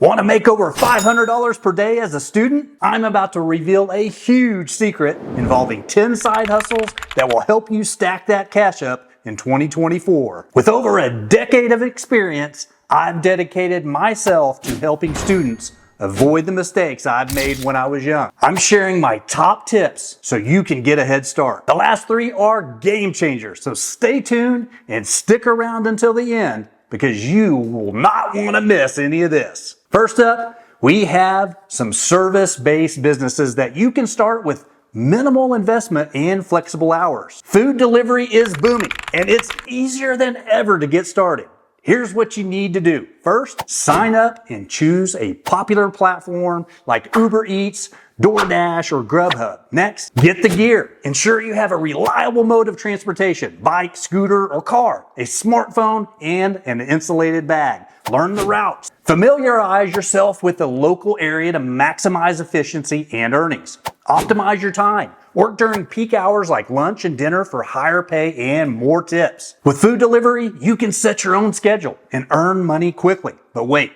Want to make over $500 per day as a student? I'm about to reveal a huge secret involving 10 side hustles that will help you stack that cash up in 2024. With over a decade of experience, I've dedicated myself to helping students avoid the mistakes I've made when I was young. I'm sharing my top tips so you can get a head start. The last 3 are game changers, so stay tuned and stick around until the end because you will not want to miss any of this. First up, we have some service-based businesses that you can start with minimal investment and flexible hours. Food delivery is booming and it's easier than ever to get started. Here's what you need to do. First, sign up and choose a popular platform like Uber Eats, DoorDash, or Grubhub. Next, get the gear. Ensure you have a reliable mode of transportation, bike, scooter, or car, a smartphone, and an insulated bag. Learn the routes. Familiarize yourself with the local area to maximize efficiency and earnings. Optimize your time. Work during peak hours like lunch and dinner for higher pay and more tips. With food delivery, you can set your own schedule and earn money quickly. But wait,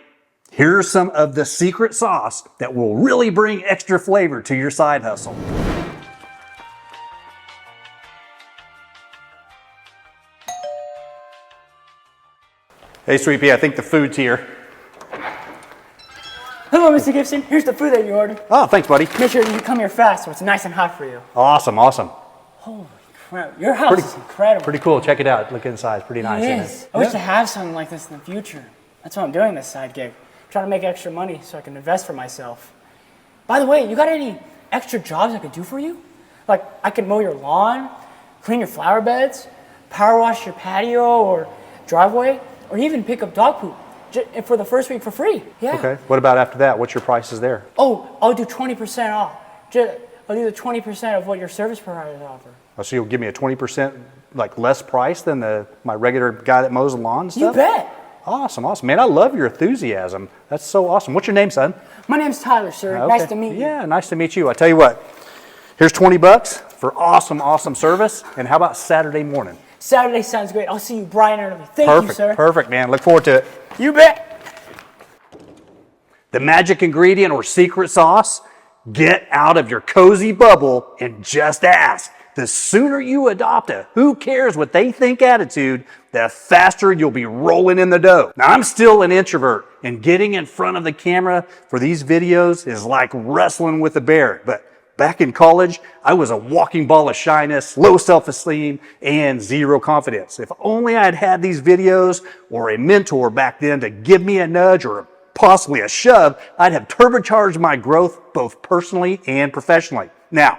here's some of the secret sauce that will really bring extra flavor to your side hustle. Hey, Sweet Pea, I think the food's here. Hello, Mr. Gibson. Here's the food that you ordered. Oh, thanks, buddy. Make sure you come here fast so it's nice and hot for you. Awesome, awesome. Holy crap. Your house is incredible. Pretty cool. Check it out. Look inside. It's pretty nice, It isn't is. it? I wish to have something like this in the future. That's why I'm doing this side gig. I'm trying to make extra money so I can invest for myself. By the way, you got any extra jobs I could do for you? Like, I could mow your lawn, clean your flower beds, power wash your patio or driveway, or even pick up dog poop for the first week for free. Yeah. Okay. What about after that? What's your prices there? Oh, I'll do 20% off. I'll do the 20% of what your service providers offer. Oh, so you'll give me a 20% like less price than my regular guy that mows the lawn and stuff? You bet. Awesome, awesome. Man, I love your enthusiasm. That's so awesome. What's your name, son? My name's Tyler, sir. Okay. Nice to meet you. Yeah, nice to meet you. I tell you what, here's $20 for awesome, awesome service. And how about Saturday morning? Saturday sounds great. I'll see you bright and early. Thank you, sir. Perfect, man. Look forward to it. You bet. The magic ingredient or secret sauce, get out of your cozy bubble and just ask. The sooner you adopt a who cares what they think attitude, the faster you'll be rolling in the dough. Now, I'm still an introvert, and getting in front of the camera for these videos is like wrestling with a bear. But back in college, I was a walking ball of shyness, low self-esteem, and zero confidence. If only I'd had these videos or a mentor back then to give me a nudge or possibly a shove, I'd have turbocharged my growth both personally and professionally. Now,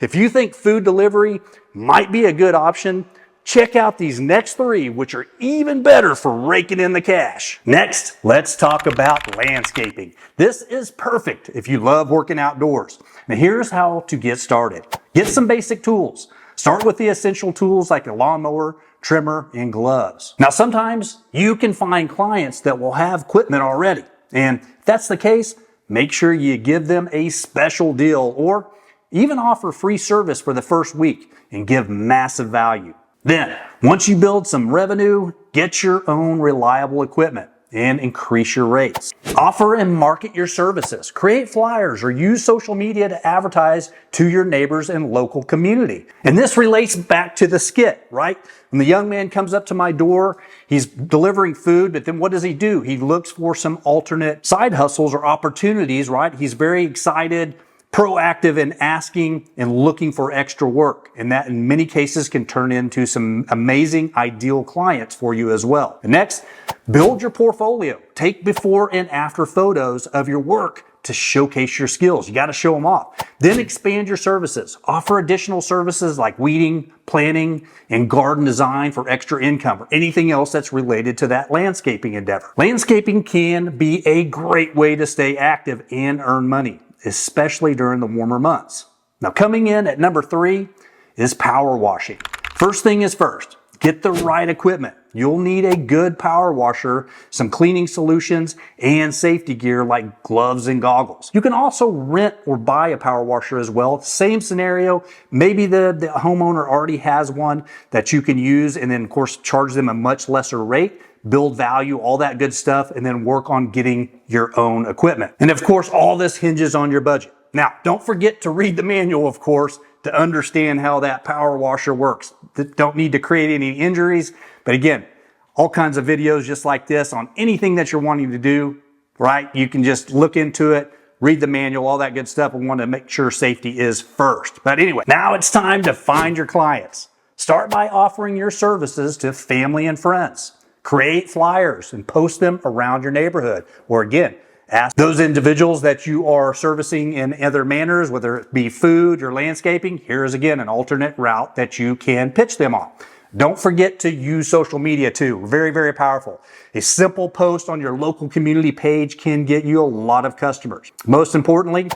if you think food delivery might be a good option, check out these next 3, which are even better for raking in the cash. Next, let's talk about landscaping. This is perfect if you love working outdoors. Now, here's how to get started. Get some basic tools. Start with the essential tools like a lawnmower, trimmer, and gloves. Now, sometimes you can find clients that will have equipment already. And if that's the case, make sure you give them a special deal or even offer free service for the first week and give massive value. Then, once you build some revenue, get your own reliable equipment and increase your rates. Offer and market your services. Create flyers or use social media to advertise to your neighbors and local community. And this relates back to the skit, right? When the young man comes up to my door, he's delivering food, but then what does he do? He looks for some alternate side hustles or opportunities, right? He's very excited, proactive in asking and looking for extra work. And that in many cases can turn into some amazing ideal clients for you as well. And next, build your portfolio. Take before and after photos of your work to showcase your skills. You got to show them off. Then expand your services. Offer additional services like weeding, planting, and garden design for extra income or anything else that's related to that landscaping endeavor. Landscaping can be a great way to stay active and earn money, especially during the warmer months. Now, coming in at number 3 is power washing. First thing is first, get the right equipment. You'll need a good power washer, some cleaning solutions, and safety gear like gloves and goggles. You can also rent or buy a power washer as well. Same scenario. Maybe the homeowner already has one that you can use and then, of course, charge them a much lesser rate. build value, all that good stuff, and then work on getting your own equipment. And of course, all this hinges on your budget. Now, don't forget to read the manual, of course, to understand how that power washer works. Don't need to create any injuries. But again, all kinds of videos just like this on anything that you're wanting to do, right? You can just look into it, read the manual, all that good stuff. We want to make sure safety is first. But anyway, now it's time to find your clients. Start by offering your services to family and friends. Create flyers and post them around your neighborhood. Or again, ask those individuals that you are servicing in other manners, whether it be food or landscaping. Here's again an alternate route that you can pitch them on. Don't forget to use social media too. Very, very powerful. A simple post on your local community page can get you a lot of customers. Most importantly,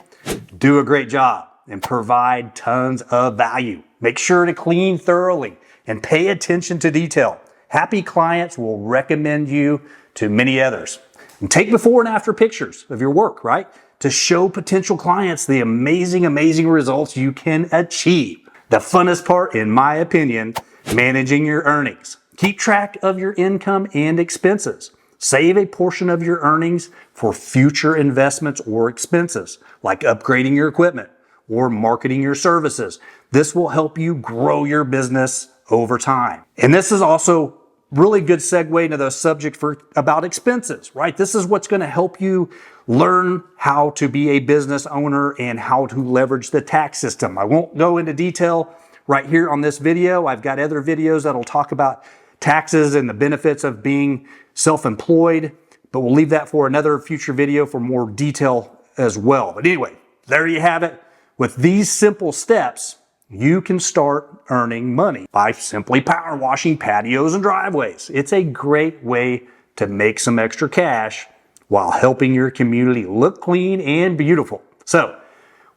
do a great job and provide tons of value. Make sure to clean thoroughly and pay attention to detail. Happy clients will recommend you to many others. And take before and after pictures of your work, right? To show potential clients the amazing, amazing results you can achieve. The funnest part, in my opinion, managing your earnings. Keep track of your income and expenses. Save a portion of your earnings for future investments or expenses, like upgrading your equipment or marketing your services. This will help you grow your business over time. And this is also really good segue into the subject about expenses, right? This is what's going to help you learn how to be a business owner and how to leverage the tax system. I won't go into detail right here on this video. I've got other videos that'll talk about taxes and the benefits of being self-employed, but we'll leave that for another future video for more detail as well. But anyway, there you have it. With these simple steps, you can start earning money by simply power washing patios and driveways. It's a great way to make some extra cash while helping your community look clean and beautiful. So,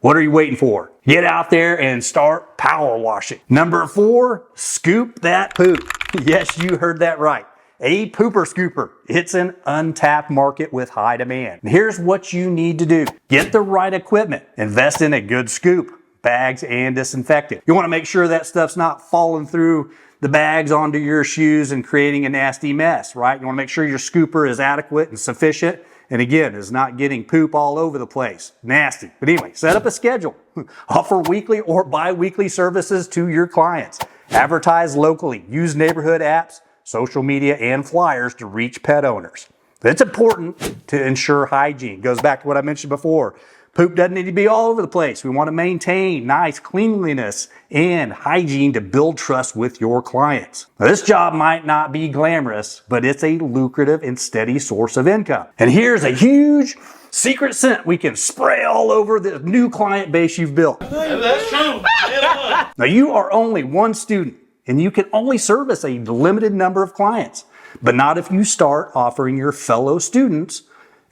what are you waiting for? Get out there and start power washing. Number 4, scoop that poop. Yes, you heard that right. A pooper scooper. It's an untapped market with high demand. And here's what you need to do. Get the right equipment. Invest in a good scoop, bags, and disinfectant. You want to make sure that stuff's not falling through the bags onto your shoes and creating a nasty mess, right? You want to make sure your scooper is adequate and sufficient. And again, is not getting poop all over the place. Nasty. But anyway, set up a schedule. Offer weekly or bi-weekly services to your clients. Advertise locally. Use neighborhood apps, social media, and flyers to reach pet owners. It's important to ensure hygiene. Goes back to what I mentioned before. Poop doesn't need to be all over the place. We want to maintain nice cleanliness and hygiene to build trust with your clients. Now, this job might not be glamorous, but it's a lucrative and steady source of income. And here's a huge secret scent we can spray all over the new client base you've built. That's true. Now, you are only one student, and you can only service a limited number of clients, but not if you start offering your fellow students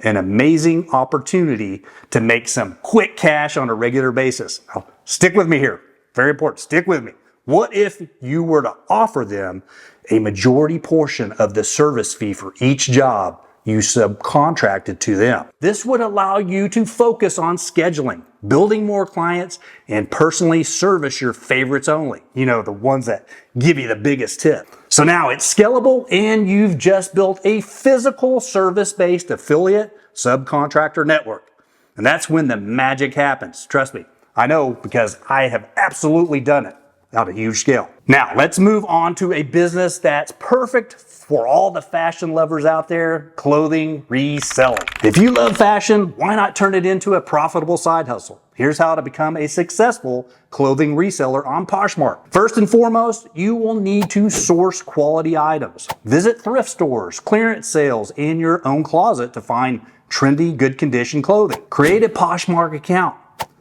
an amazing opportunity to make some quick cash on a regular basis. Now, stick with me here. Very important. Stick with me. What if you were to offer them a majority portion of the service fee for each job you subcontracted to them? This would allow you to focus on scheduling, building more clients, and personally service your favorites only. You know, the ones that give you the biggest tip. So now it's scalable and you've just built a physical service-based affiliate subcontractor network. And that's when the magic happens. Trust me, I know because I have absolutely done it on a huge scale. Now, let's move on to a business that's perfect for all the fashion lovers out there, clothing reselling. If you love fashion, why not turn it into a profitable side hustle? Here's how to become a successful clothing reseller on Poshmark. First and foremost, you will need to source quality items. Visit thrift stores, clearance sales, and your own closet to find trendy, good condition clothing. Create a Poshmark account.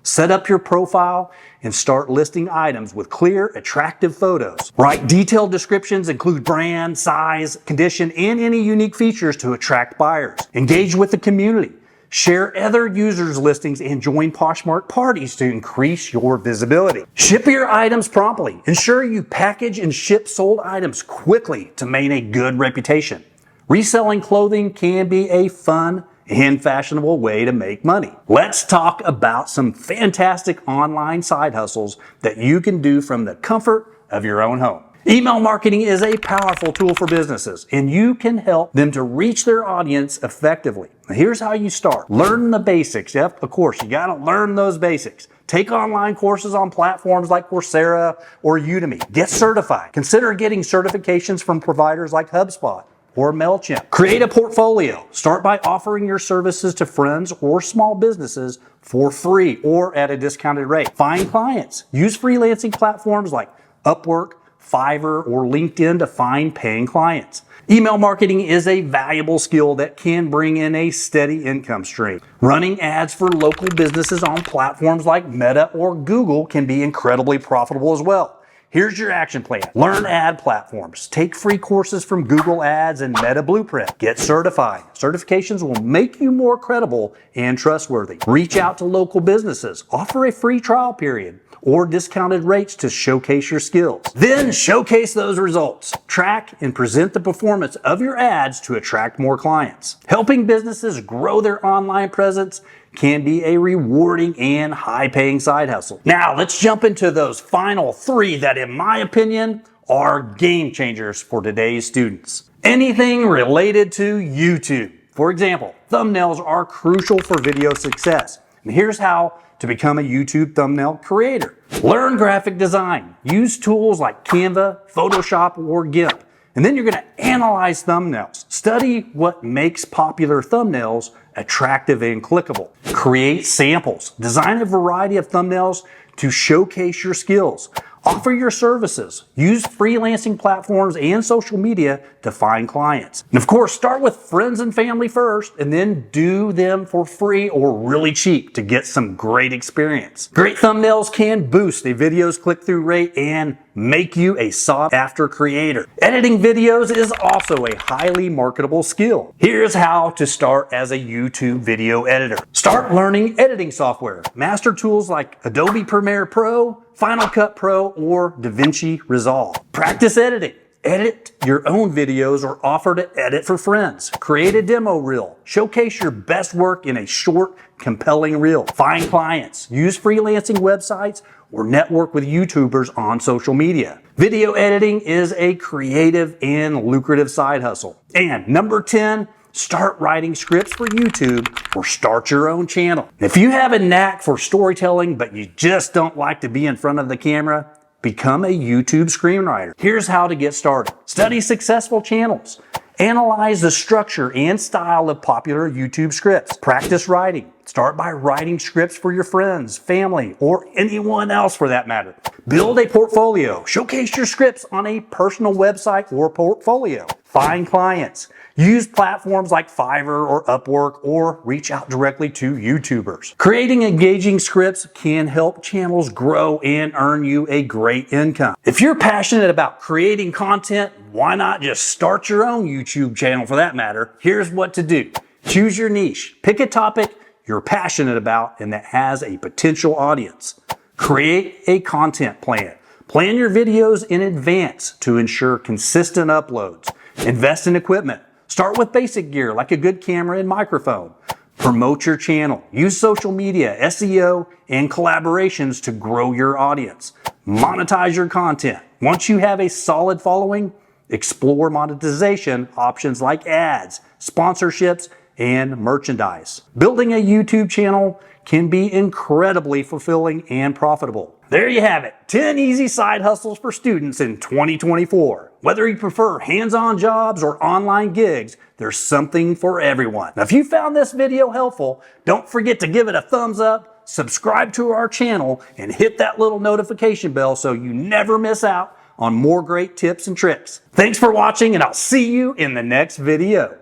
Set up your profile and start listing items with clear, attractive photos. Write detailed descriptions, include brand, size, condition, and any unique features to attract buyers. Engage with the community. Share other users' listings and join Poshmark parties to increase your visibility. Ship your items promptly. Ensure you package and ship sold items quickly to maintain a good reputation. Reselling clothing can be a fun and fashionable way to make money. Let's talk about some fantastic online side hustles that you can do from the comfort of your own home. Email marketing is a powerful tool for businesses, and you can help them to reach their audience effectively. Now, here's how you start. Learn the basics. Yep, of course, you got to learn those basics. Take online courses on platforms like Coursera or Udemy. Get certified. Consider getting certifications from providers like HubSpot or MailChimp. Create a portfolio. Start by offering your services to friends or small businesses for free or at a discounted rate. Find clients. Use freelancing platforms like Upwork, Fiverr, or LinkedIn to find paying clients. Email marketing is a valuable skill that can bring in a steady income stream. Running ads for local businesses on platforms like Meta or Google can be incredibly profitable as well. Here's your action plan. Learn ad platforms. Take free courses from Google Ads and Meta Blueprint. Get certified. Certifications will make you more credible and trustworthy. Reach out to local businesses. Offer a free trial period or discounted rates to showcase your skills. Then showcase those results. Track and present the performance of your ads to attract more clients. Helping businesses grow their online presence can be a rewarding and high-paying side hustle. Now, let's jump into those final 3 that, in my opinion, are game changers for today's students. Anything related to YouTube. For example, thumbnails are crucial for video success. And here's how to become a YouTube thumbnail creator. Learn graphic design. Use tools like Canva, Photoshop, or GIMP. And then you're going to analyze thumbnails. Study what makes popular thumbnails attractive and clickable. Create samples. Design a variety of thumbnails to showcase your skills. Offer your services. Use freelancing platforms and social media to find clients. And of course, start with friends and family first, and then do them for free or really cheap to get some great experience. Great thumbnails can boost a video's click-through rate and make you a sought-after creator. Editing videos is also a highly marketable skill. Here's how to start as a YouTube video editor. Start learning editing software. Master tools like Adobe Premiere Pro, Final Cut Pro, or DaVinci Resolve. Practice editing. Edit your own videos or offer to edit for friends. Create a demo reel. Showcase your best work in a short, compelling reel. Find clients. Use freelancing websites or network with YouTubers on social media. Video editing is a creative and lucrative side hustle. And number 10, start writing scripts for YouTube or start your own channel. If you have a knack for storytelling, but you just don't like to be in front of the camera, become a YouTube screenwriter. Here's how to get started. Study successful channels. Analyze the structure and style of popular YouTube scripts. Practice writing. Start by writing scripts for your friends, family, or anyone else for that matter. Build a portfolio. Showcase your scripts on a personal website or portfolio. Find clients. Use platforms like Fiverr or Upwork, or reach out directly to YouTubers. Creating engaging scripts can help channels grow and earn you a great income. If you're passionate about creating content, why not just start your own YouTube channel for that matter? Here's what to do. Choose your niche. Pick a topic you're passionate about and that has a potential audience. Create a content plan. Plan your videos in advance to ensure consistent uploads. Invest in equipment. Start with basic gear like a good camera and microphone. Promote your channel. Use social media, SEO, and collaborations to grow your audience. Monetize your content. Once you have a solid following, explore monetization options like ads, sponsorships, and merchandise. Building a YouTube channel can be incredibly fulfilling and profitable. There you have it, 10 easy side hustles for students in 2024. Whether you prefer hands-on jobs or online gigs, there's something for everyone. Now, if you found this video helpful, don't forget to give it a thumbs up, subscribe to our channel, and hit that little notification bell so you never miss out on more great tips and tricks. Thanks for watching, and I'll see you in the next video.